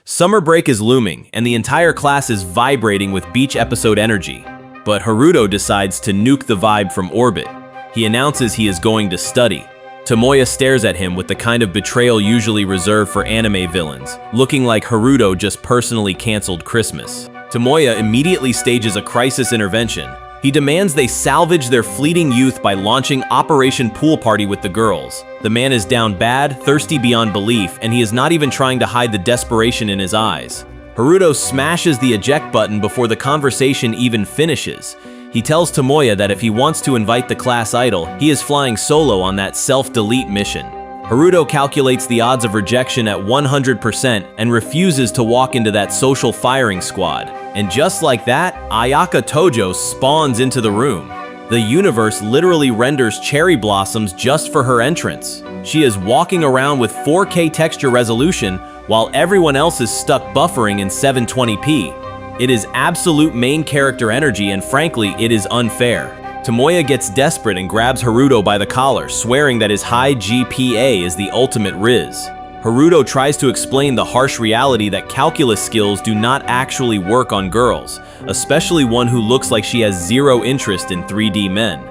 Summer break is looming, and the entire class is vibrating with beach episode energy. But Haruto decides to nuke the vibe from orbit. He announces he is going to study. Tomoya stares at him with the kind of betrayal usually reserved for anime villains, looking like Haruto just personally canceled Christmas. Tomoya immediately stages a crisis intervention. He demands they salvage their fleeting youth by launching Operation Pool Party with the girls. The man is down bad, thirsty beyond belief, and he is not even trying to hide the desperation in his eyes. Haruto smashes the eject button before the conversation even finishes. He tells Tomoya that if he wants to invite the class idol, he is flying solo on that self-delete mission. Haruto calculates the odds of rejection at 100% and refuses to walk into that social firing squad. And just like that, Ayaka Tojo spawns into the room. The universe literally renders cherry blossoms just for her entrance. She is walking around with 4K texture resolution while everyone else is stuck buffering in 720p. It is absolute main character energy, and frankly, it is unfair. Tomoya gets desperate and grabs Haruto by the collar, swearing that his high GPA is the ultimate rizz. Haruto tries to explain the harsh reality that calculus skills do not actually work on girls, especially one who looks like she has zero interest in 3D men.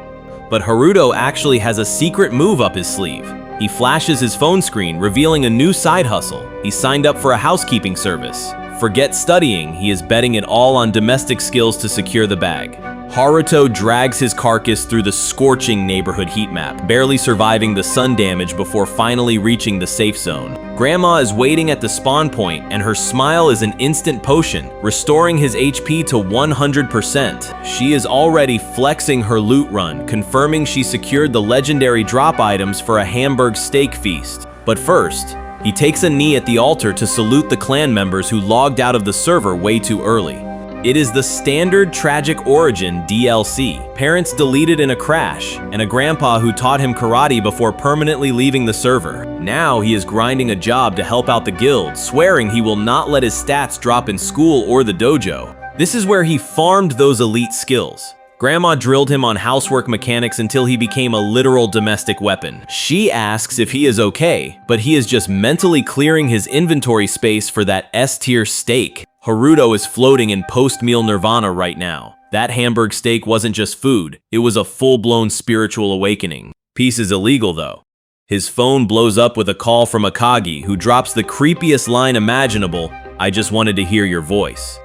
But Haruto actually has a secret move up his sleeve. He flashes his phone screen, revealing a new side hustle. He signed up for a housekeeping service. Forget studying, he is betting it all on domestic skills to secure the bag. Haruto drags his carcass through the scorching neighborhood heat map, barely surviving the sun damage before finally reaching the safe zone. Grandma is waiting at the spawn point, and her smile is an instant potion, restoring his HP to 100%. She is already flexing her loot run, confirming she secured the legendary drop items for a Hamburg steak feast. But first, he takes a knee at the altar to salute the clan members who logged out of the server way too early. It is the standard Tragic Origin DLC. Parents deleted in a crash, and a grandpa who taught him karate before permanently leaving the server. Now he is grinding a job to help out the guild, swearing he will not let his stats drop in school or the dojo. This is where he farmed those elite skills. Grandma drilled him on housework mechanics until he became a literal domestic weapon. She asks if he is okay, but he is just mentally clearing his inventory space for that S-tier steak. Haruto is floating in post-meal nirvana right now. That Hamburg steak wasn't just food, it was a full-blown spiritual awakening. Peace is illegal though. His phone blows up with a call from Akagi, who drops the creepiest line imaginable, "I just wanted to hear your voice."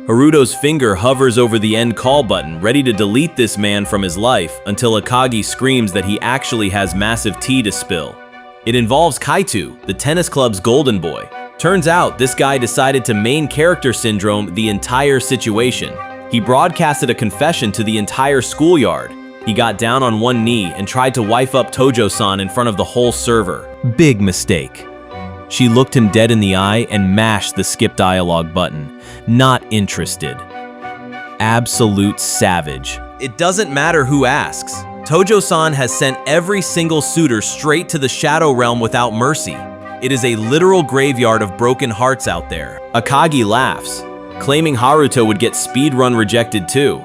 Haruto's finger hovers over the end call button, ready to delete this man from his life, until Akagi screams that he actually has massive tea to spill. It involves Kaito, the tennis club's golden boy. Turns out, this guy decided to main character syndrome the entire situation. He broadcasted a confession to the entire schoolyard. He got down on one knee and tried to wife up Tojo-san in front of the whole server. Big mistake. She looked him dead in the eye and mashed the skip dialogue button. Not interested. Absolute savage. It doesn't matter who asks. Tojo-san has sent every single suitor straight to the Shadow Realm without mercy. It is a literal graveyard of broken hearts out there. Akagi laughs, claiming Haruto would get speedrun rejected too.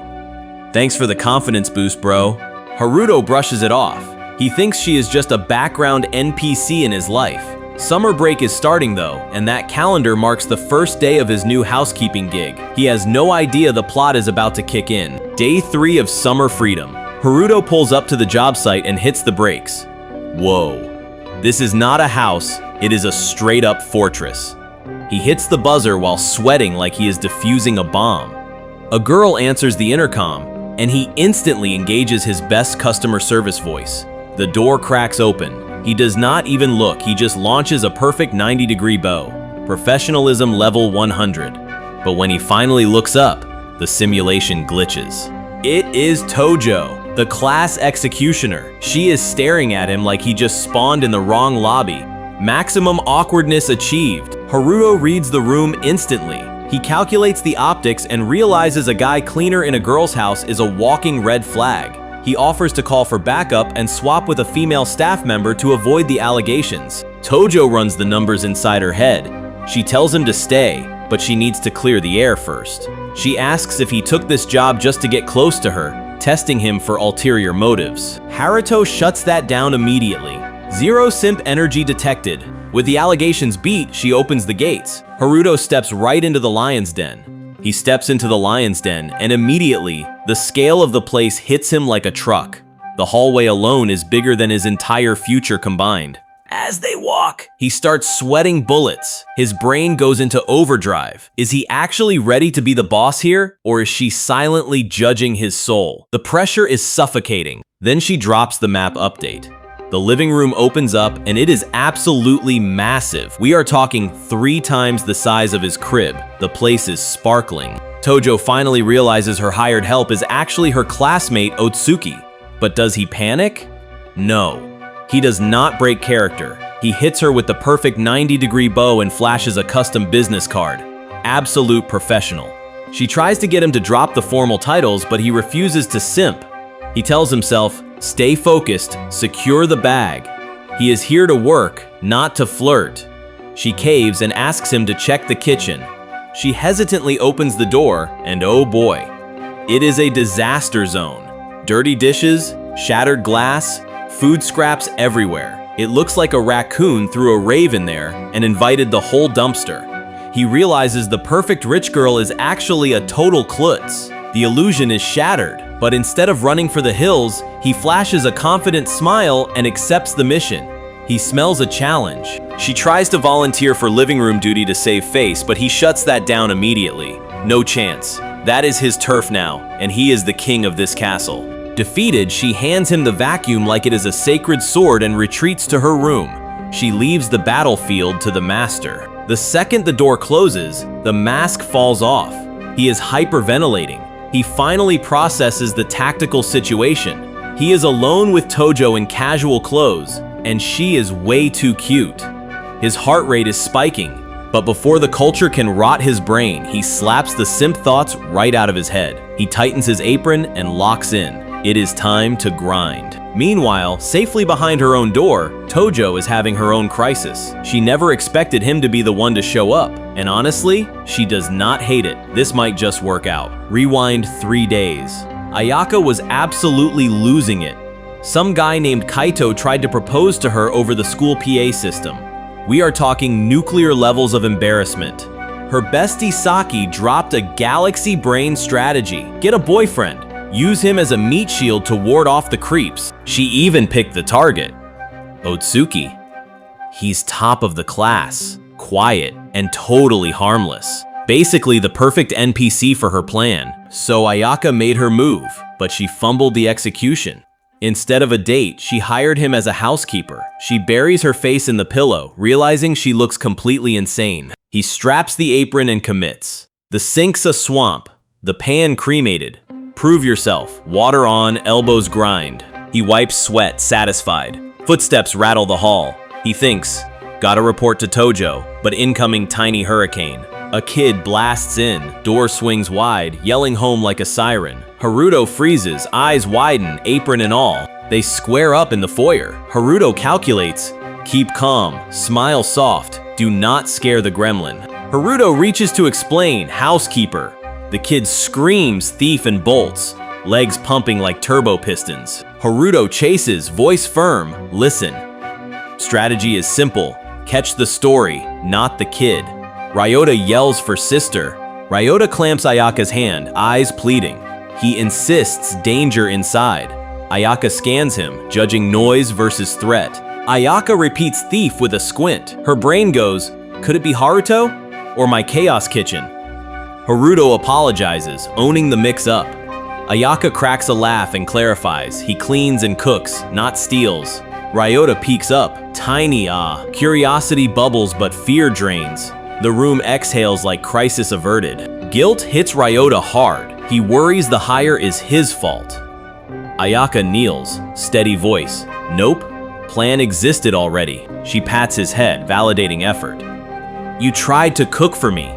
Thanks for the confidence boost, bro. Haruto brushes it off. He thinks she is just a background NPC in his life. Summer break is starting though, and that calendar marks the first day of his new housekeeping gig. He has no idea the plot is about to kick in. Day 3 of summer freedom. Haruto pulls up to the job site and hits the brakes. Whoa. This is not a house, it is a straight-up fortress. He hits the buzzer while sweating like he is defusing a bomb. A girl answers the intercom, and he instantly engages his best customer service voice. The door cracks open. He does not even look, he just launches a perfect 90-degree bow. Professionalism level 100. But when he finally looks up, the simulation glitches. It is Tojo, the class executioner. She is staring at him like he just spawned in the wrong lobby. Maximum awkwardness achieved. Haruto reads the room instantly. He calculates the optics and realizes a guy cleaner in a girl's house is a walking red flag. He offers to call for backup and swap with a female staff member to avoid the allegations. Tojo runs the numbers inside her head. She tells him to stay, but she needs to clear the air first. She asks if he took this job just to get close to her, testing him for ulterior motives. Haruto shuts that down immediately. Zero simp energy detected. With the allegations beat, she opens the gates. Haruto steps right into the lion's den. He steps into the lion's den, and immediately, the scale of the place hits him like a truck. The hallway alone is bigger than his entire future combined. As they walk, he starts sweating bullets. His brain goes into overdrive. Is he actually ready to be the boss here, or is she silently judging his soul? The pressure is suffocating. Then she drops the map update. The living room opens up, and it is absolutely massive. We are talking 3 times the size of his crib. The place is sparkling. Tojo finally realizes her hired help is actually her classmate Otsuki. But does he panic? No. He does not break character. He hits her with the perfect 90-degree bow and flashes a custom business card. Absolute professional. She tries to get him to drop the formal titles, but he refuses to simp. He tells himself, stay focused, secure the bag. He is here to work, not to flirt. She caves and asks him to check the kitchen. She hesitantly opens the door, and oh boy, it is a disaster zone. Dirty dishes, shattered glass, food scraps everywhere. It looks like a raccoon threw a rave in there and invited the whole dumpster. He realizes the perfect rich girl is actually a total klutz. The illusion is shattered, but instead of running for the hills, he flashes a confident smile and accepts the mission. He smells a challenge. She tries to volunteer for living room duty to save face, but he shuts that down immediately. No chance. That is his turf now, and he is the king of this castle. Defeated, she hands him the vacuum like it is a sacred sword and retreats to her room. She leaves the battlefield to the master. The second the door closes, the mask falls off. He is hyperventilating. He finally processes the tactical situation. He is alone with Tojo in casual clothes, and she is way too cute. His heart rate is spiking, but before the culture can rot his brain, he slaps the simp thoughts right out of his head. He tightens his apron and locks in. It is time to grind. Meanwhile, safely behind her own door, Tojo is having her own crisis. She never expected him to be the one to show up, and honestly, she does not hate it. This might just work out. Rewind 3 days. Ayaka was absolutely losing it. Some guy named Kaito tried to propose to her over the school PA system. We are talking nuclear levels of embarrassment. Her bestie Saki dropped a galaxy brain strategy. Get a boyfriend. Use him as a meat shield to ward off the creeps. She even picked the target. Otsuki. He's top of the class, quiet, and totally harmless. Basically the perfect NPC for her plan. So Ayaka made her move, but she fumbled the execution. Instead of a date, she hired him as a housekeeper. She buries her face in the pillow, realizing she looks completely insane. He straps the apron and commits. The sink's a swamp, the pan cremated. Prove yourself. Water on, elbows grind. He wipes sweat, satisfied. Footsteps rattle the hall. He thinks, gotta report to Tojo, but incoming tiny hurricane. A kid blasts in, door swings wide, yelling home like a siren. Haruto freezes, eyes widen, apron and all. They square up in the foyer. Haruto calculates, keep calm, smile soft, do not scare the gremlin. Haruto reaches to explain, housekeeper. The kid screams, thief, and bolts, legs pumping like turbo pistons. Haruto chases, voice firm, listen. Strategy is simple, catch the story, not the kid. Ryota yells for sister. Ryota clamps Ayaka's hand, eyes pleading. He insists danger inside. Ayaka scans him, judging noise versus threat. Ayaka repeats thief with a squint. Her brain goes, could it be Haruto? Or my chaos kitchen? Haruto apologizes, owning the mix-up. Ayaka cracks a laugh and clarifies, he cleans and cooks, not steals. Ryota peeks up, tiny Curiosity bubbles but fear drains. The room exhales like crisis averted. Guilt hits Ryota hard. He worries the hire is his fault. Ayaka kneels, steady voice. Nope, plan existed already. She pats his head, validating effort. You tried to cook for me.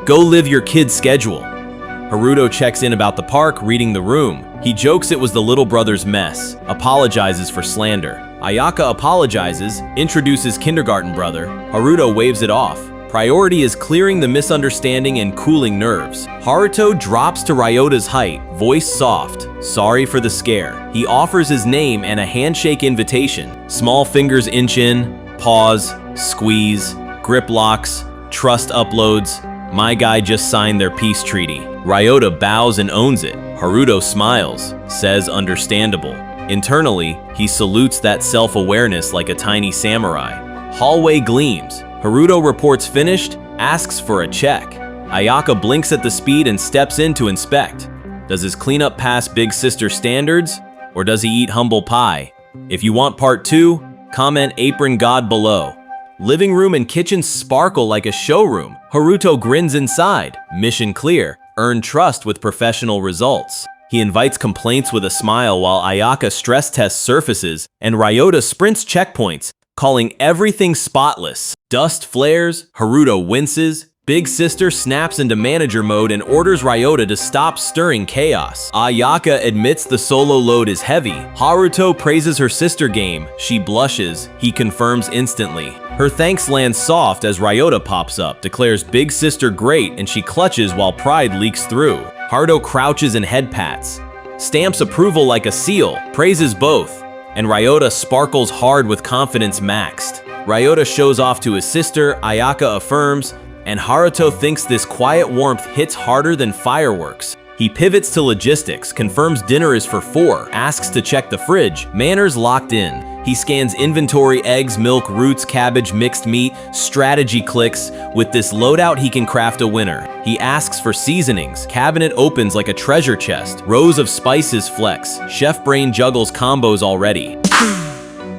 Go live your kid's schedule. Haruto checks in about the park, reading the room. He jokes it was the little brother's mess, apologizes for slander. Ayaka apologizes, introduces kindergarten brother. Haruto waves it off. Priority is clearing the misunderstanding and cooling nerves. Haruto drops to Ryota's height, voice soft. Sorry for the scare. He offers his name and a handshake invitation. Small fingers inch in, pause, squeeze, grip locks, trust uploads. My guy just signed their peace treaty. Ryota bows and owns it. Haruto smiles, says understandable. Internally, he salutes that self-awareness like a tiny samurai. Hallway gleams. Haruto reports finished, asks for a check. Ayaka blinks at the speed and steps in to inspect. Does his cleanup pass big sister standards, or does he eat humble pie? If you want part 2, comment apron god below. Living room and kitchen sparkle like a showroom. Haruto grins inside. Mission clear. Earn trust with professional results. He invites complaints with a smile while Ayaka stress tests surfaces and Ryota sprints checkpoints, calling everything spotless. Dust flares, Haruto winces. Big sister snaps into manager mode and orders Ryota to stop stirring chaos. Ayaka admits the solo load is heavy. Haruto praises her sister game. She blushes. He confirms instantly. Her thanks lands soft as Ryota pops up, declares big sister great, and she clutches while pride leaks through. Haruto crouches and head pats, stamps approval like a seal, praises both, and Ryota sparkles hard with confidence maxed. Ryota shows off to his sister, Ayaka affirms, and Haruto thinks this quiet warmth hits harder than fireworks. He pivots to logistics, confirms dinner is for 4, asks to check the fridge, manners locked in. He scans inventory, eggs, milk, roots, cabbage, mixed meat, strategy clicks. With this loadout, he can craft a winner. He asks for seasonings. Cabinet opens like a treasure chest. Rows of spices flex. Chef brain juggles combos already.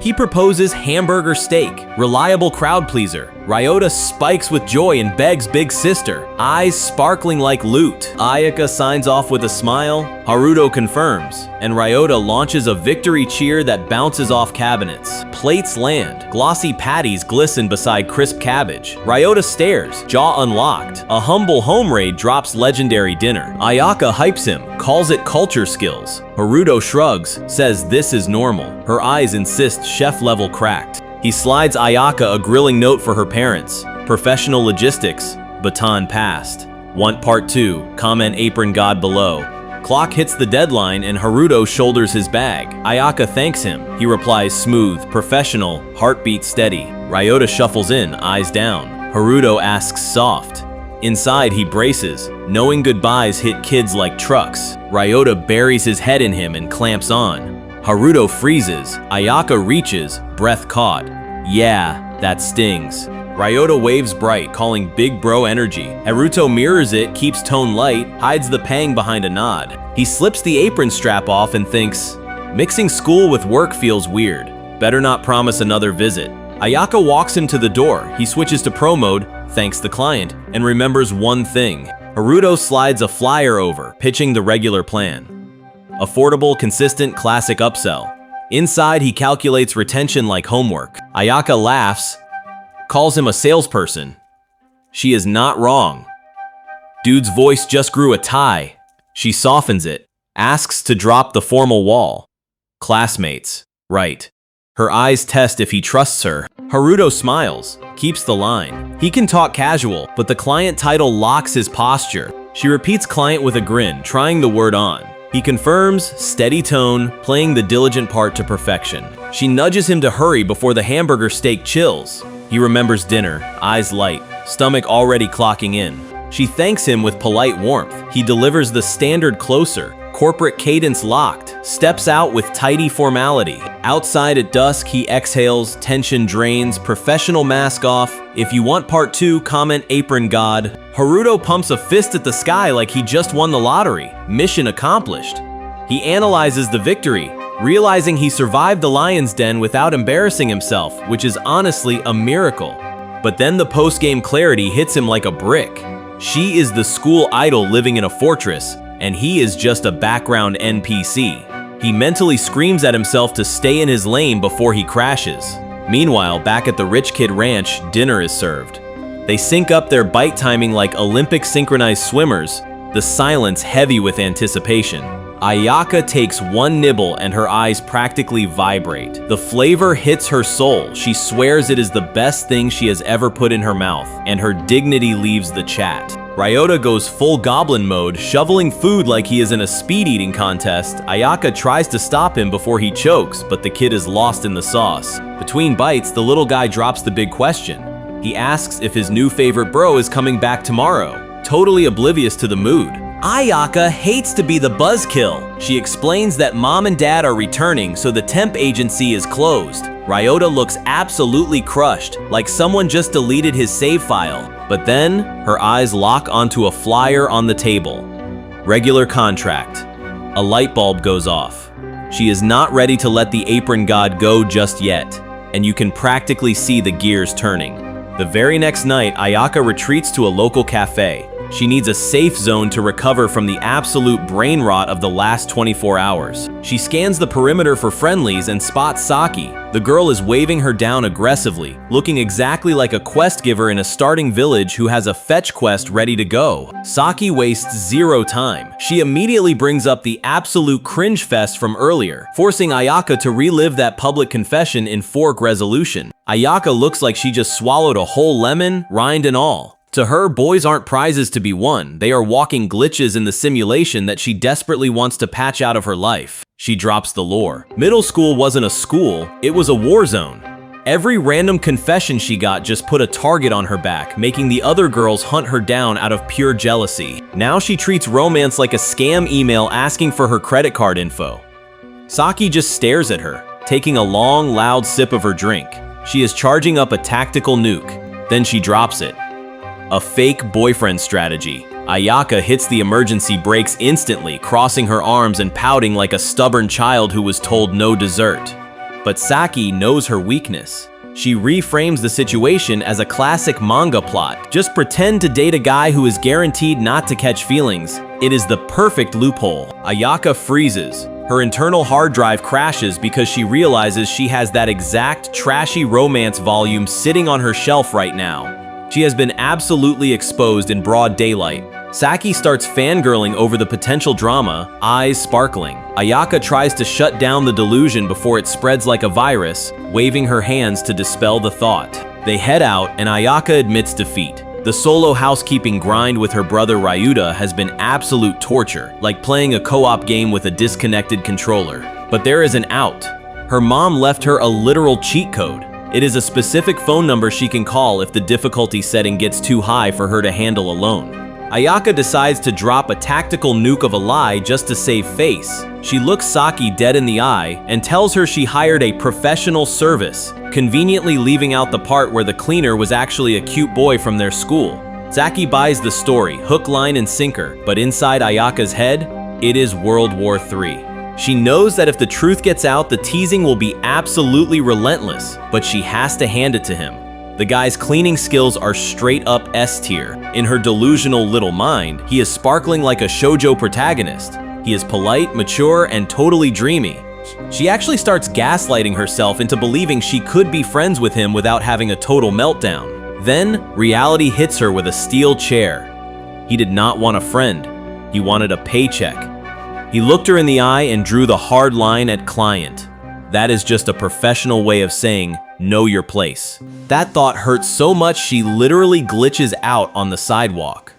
He proposes hamburger steak, reliable crowd pleaser. Ryota spikes with joy and begs big sister, eyes sparkling like loot. Ayaka signs off with a smile, Haruto confirms, and Ryota launches a victory cheer that bounces off cabinets. Plates land, glossy patties glisten beside crisp cabbage. Ryota stares, jaw unlocked. A humble home raid drops legendary dinner. Ayaka hypes him, calls it culture skills. Haruto shrugs, says this is normal. Her eyes insist chef level cracked. He slides Ayaka a grilling note for her parents. Professional logistics, baton passed. Want part 2, comment apron god below. Clock hits the deadline and Haruto shoulders his bag. Ayaka thanks him. He replies smooth, professional, heartbeat steady. Ryota shuffles in, eyes down. Haruto asks soft. Inside he braces, knowing goodbyes hit kids like trucks. Ryota buries his head in him and clamps on. Haruto freezes, Ayaka reaches, breath caught. Yeah, that stings. Ryota waves bright, calling big bro energy. Haruto mirrors it, keeps tone light, hides the pang behind a nod. He slips the apron strap off and thinks, mixing school with work feels weird. Better not promise another visit. Ayaka walks him to the door. He switches to pro mode, thanks the client, and remembers one thing. Haruto slides a flyer over, pitching the regular plan. Affordable, consistent, classic upsell. Inside, he calculates retention like homework. Ayaka laughs, calls him a salesperson. She is not wrong. Dude's voice just grew a tie. She softens it, asks to drop the formal wall. Classmates, right. Her eyes test if he trusts her. Haruto smiles, keeps the line. He can talk casual, but the client title locks his posture. She repeats client with a grin, trying the word on. He confirms, steady tone, playing the diligent part to perfection. She nudges him to hurry before the hamburger steak chills. He remembers dinner, eyes light, stomach already clocking in. She thanks him with polite warmth. He delivers the standard closer, corporate cadence locked, steps out with tidy formality. Outside at dusk, he exhales, tension drains, professional mask off. If you want part 2, comment apron god. Haruto pumps a fist at the sky like he just won the lottery. Mission accomplished. He analyzes the victory, realizing he survived the lion's den without embarrassing himself, which is honestly a miracle. But then the post-game clarity hits him like a brick. She is the school idol living in a fortress, and he is just a background NPC. He mentally screams at himself to stay in his lane before he crashes. Meanwhile, back at the rich kid ranch, dinner is served. They sync up their bite timing like Olympic synchronized swimmers, the silence heavy with anticipation. Ayaka takes one nibble and her eyes practically vibrate. The flavor hits her soul. She swears it is the best thing she has ever put in her mouth, and her dignity leaves the chat. Ryota goes full goblin mode, shoveling food like he is in a speed-eating contest. Ayaka tries to stop him before he chokes, but the kid is lost in the sauce. Between bites, the little guy drops the big question. He asks if his new favorite bro is coming back tomorrow, totally oblivious to the mood. Ayaka hates to be the buzzkill. She explains that mom and dad are returning, so the temp agency is closed. Ryota looks absolutely crushed, like someone just deleted his save file. But then, her eyes lock onto a flyer on the table. Regular contract. A light bulb goes off. She is not ready to let the apron god go just yet, and you can practically see the gears turning. The very next night, Ayaka retreats to a local cafe. She needs a safe zone to recover from the absolute brain rot of the last 24 hours. She scans the perimeter for friendlies and spots Saki. The girl is waving her down aggressively, looking exactly like a quest giver in a starting village who has a fetch quest ready to go. Saki wastes zero time. She immediately brings up the absolute cringe fest from earlier, forcing Ayaka to relive that public confession in fork resolution. Ayaka looks like she just swallowed a whole lemon, rind and all. To her, boys aren't prizes to be won. They are walking glitches in the simulation that she desperately wants to patch out of her life. She drops the lore. Middle school wasn't a school, it was a war zone. Every random confession she got just put a target on her back, making the other girls hunt her down out of pure jealousy. Now she treats romance like a scam email asking for her credit card info. Saki just stares at her, taking a long, loud sip of her drink. She is charging up a tactical nuke, then she drops it. A fake boyfriend strategy. Ayaka hits the emergency brakes instantly, crossing her arms and pouting like a stubborn child who was told no dessert. But Saki knows her weakness. She reframes the situation as a classic manga plot. Just pretend to date a guy who is guaranteed not to catch feelings. It is the perfect loophole. Ayaka freezes. Her internal hard drive crashes because she realizes she has that exact trashy romance volume sitting on her shelf right now. She has been absolutely exposed in broad daylight. Saki starts fangirling over the potential drama, eyes sparkling. Ayaka tries to shut down the delusion before it spreads like a virus, waving her hands to dispel the thought. They head out, and Ayaka admits defeat. The solo housekeeping grind with her brother Ryuta has been absolute torture, like playing a co-op game with a disconnected controller. But there is an out. Her mom left her a literal cheat code. It is a specific phone number she can call if the difficulty setting gets too high for her to handle alone. Ayaka decides to drop a tactical nuke of a lie just to save face. She looks Saki dead in the eye and tells her she hired a professional service, conveniently leaving out the part where the cleaner was actually a cute boy from their school. Saki buys the story, hook, line, and sinker, but inside Ayaka's head, it is World War III. She knows that if the truth gets out, the teasing will be absolutely relentless, but she has to hand it to him. The guy's cleaning skills are straight up S tier. In her delusional little mind, he is sparkling like a shoujo protagonist. He is polite, mature, and totally dreamy. She actually starts gaslighting herself into believing she could be friends with him without having a total meltdown. Then, reality hits her with a steel chair. He did not want a friend. He wanted a paycheck. He looked her in the eye and drew the hard line at client. That is just a professional way of saying, know your place. That thought hurts so much she literally glitches out on the sidewalk.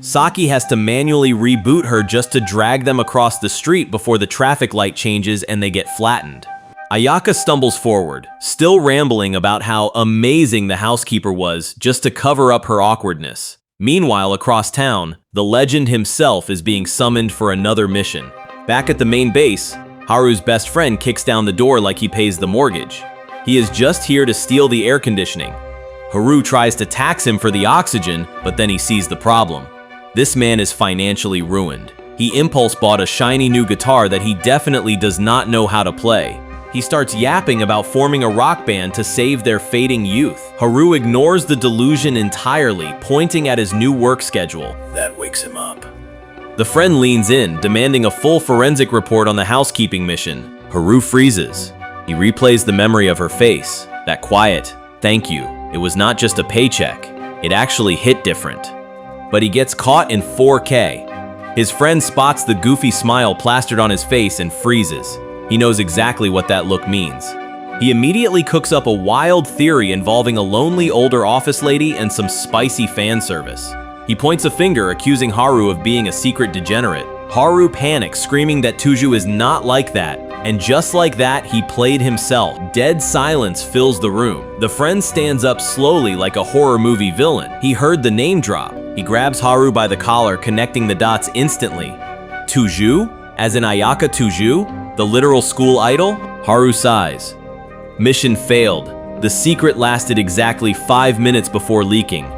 Saki has to manually reboot her just to drag them across the street before the traffic light changes and they get flattened. Ayaka stumbles forward, still rambling about how amazing the housekeeper was just to cover up her awkwardness. Meanwhile, across town, the legend himself is being summoned for another mission. Back at the main base, Haru's best friend kicks down the door like he pays the mortgage. He is just here to steal the air conditioning. Haru tries to tax him for the oxygen, but then he sees the problem. This man is financially ruined. He impulse bought a shiny new guitar that he definitely does not know how to play. He starts yapping about forming a rock band to save their fading youth. Haru ignores the delusion entirely, pointing at his new work schedule. That wakes him up. The friend leans in, demanding a full forensic report on the housekeeping mission. Haru freezes. He replays the memory of her face. That quiet, thank you. It was not just a paycheck. It actually hit different. But he gets caught in 4K. His friend spots the goofy smile plastered on his face and freezes. He knows exactly what that look means. He immediately cooks up a wild theory involving a lonely older office lady and some spicy fan service. He points a finger, accusing Haru of being a secret degenerate. Haru panics, screaming that Tojo is not like that, and just like that, he played himself. Dead silence fills the room. The friend stands up slowly like a horror movie villain. He heard the name drop. He grabs Haru by the collar, connecting the dots instantly. Tojo? As in Ayaka Tojo? The literal school idol? Haru sighs. Mission failed. The secret lasted exactly 5 minutes before leaking.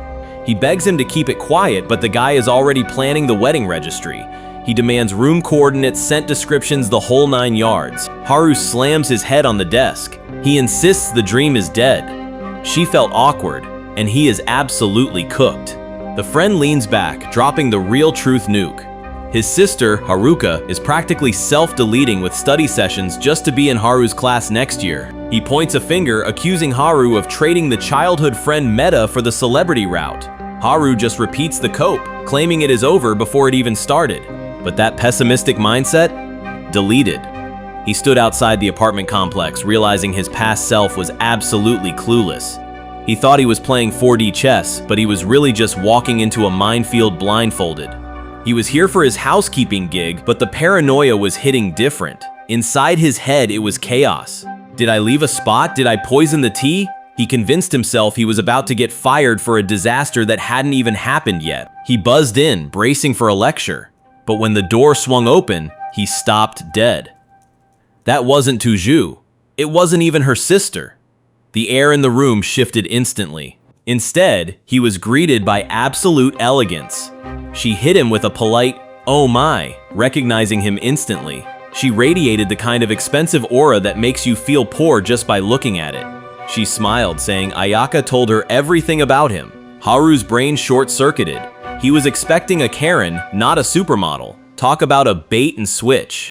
He begs him to keep it quiet, but the guy is already planning the wedding registry. He demands room coordinates, scent descriptions, the whole 9 yards. Haru slams his head on the desk. He insists the dream is dead. She felt awkward, and he is absolutely cooked. The friend leans back, dropping the real truth nuke. His sister, Haruka, is practically self-deleting with study sessions just to be in Haru's class next year. He points a finger, accusing Haru of trading the childhood friend Meta for the celebrity route. Haru just repeats the cope, claiming it is over before it even started. But that pessimistic mindset? Deleted. He stood outside the apartment complex, realizing his past self was absolutely clueless. He thought he was playing 4D chess, but he was really just walking into a minefield blindfolded. He was here for his housekeeping gig, but the paranoia was hitting different. Inside his head, it was chaos. Did I leave a spot? Did I poison the tea? He convinced himself he was about to get fired for a disaster that hadn't even happened yet. He buzzed in, bracing for a lecture. But when the door swung open, he stopped dead. That wasn't Tojo. It wasn't even her sister. The air in the room shifted instantly. Instead, he was greeted by absolute elegance. She hit him with a polite, "Oh my," recognizing him instantly. She radiated the kind of expensive aura that makes you feel poor just by looking at it. She smiled, saying Ayaka told her everything about him. Haru's brain short-circuited. He was expecting a Karen, not a supermodel. Talk about a bait and switch.